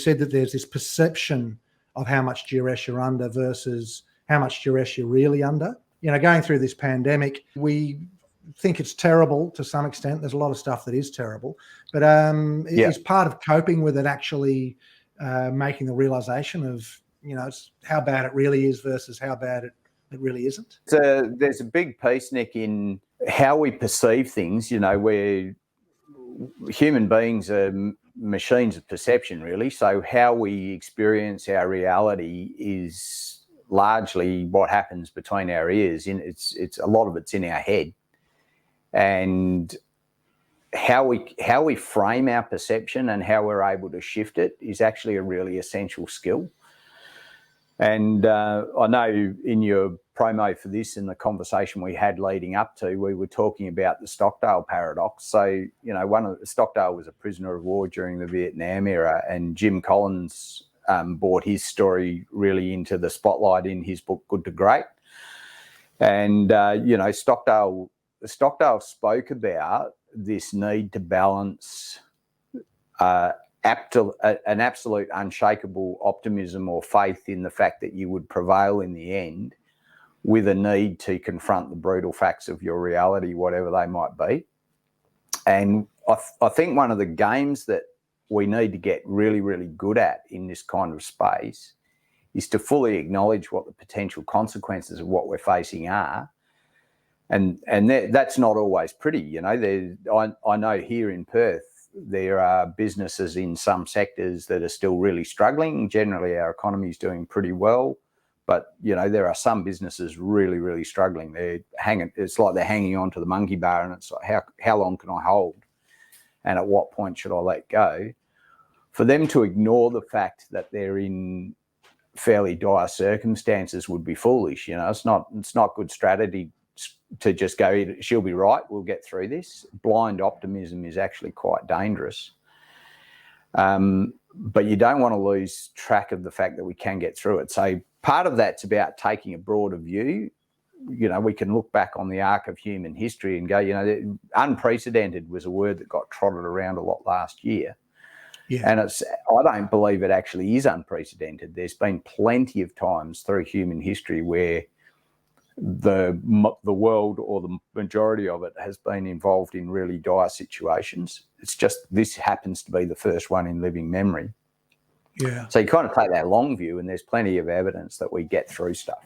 said that there's this perception of how much duress you're under versus how much duress you're really under. Going through this pandemic, we think it's terrible to some extent. There's a lot of stuff that is terrible, but is part of coping with it actually making the realization of, how bad it really is versus how bad it really isn't? So there's a big piece, Nick, in how we perceive things. Where human beings are machines of perception, really. So how we experience our reality is largely what happens between our ears. It's a lot of it's in our head, and how we frame our perception and how we're able to shift it is actually a really essential skill. And I know in your promo for this, in the conversation we had leading up to, we were talking about the Stockdale paradox. So, Stockdale was a prisoner of war during the Vietnam era, and Jim Collins brought his story really into the spotlight in his book, Good to Great. And, Stockdale spoke about this need to balance an absolute unshakable optimism or faith in the fact that you would prevail in the end, with a need to confront the brutal facts of your reality, whatever they might be. And I think one of the games that we need to get really, really good at in this kind of space is to fully acknowledge what the potential consequences of what we're facing are. And that's not always pretty. I know here in Perth, there are businesses in some sectors that are still really struggling. Generally, our economy is doing pretty well, but there are some businesses really, really struggling. It's like they're hanging on to the monkey bar, and it's like, how long can I hold? And at what point should I let go? For them to ignore the fact that they're in fairly dire circumstances would be foolish. It's not good strategy to just go, she'll be right, we'll get through this. Blind optimism is actually quite dangerous. But you don't want to lose track of the fact that we can get through it. So part of that's about taking a broader view. We can look back on the arc of human history and go, unprecedented was a word that got trotted around a lot last year. Yeah. And I don't believe it actually is unprecedented. There's been plenty of times through human history where the world, or the majority of it, has been involved in really dire situations. It's just this happens to be the first one in living memory. Yeah. So you kind of take that long view, and there's plenty of evidence that we get through stuff.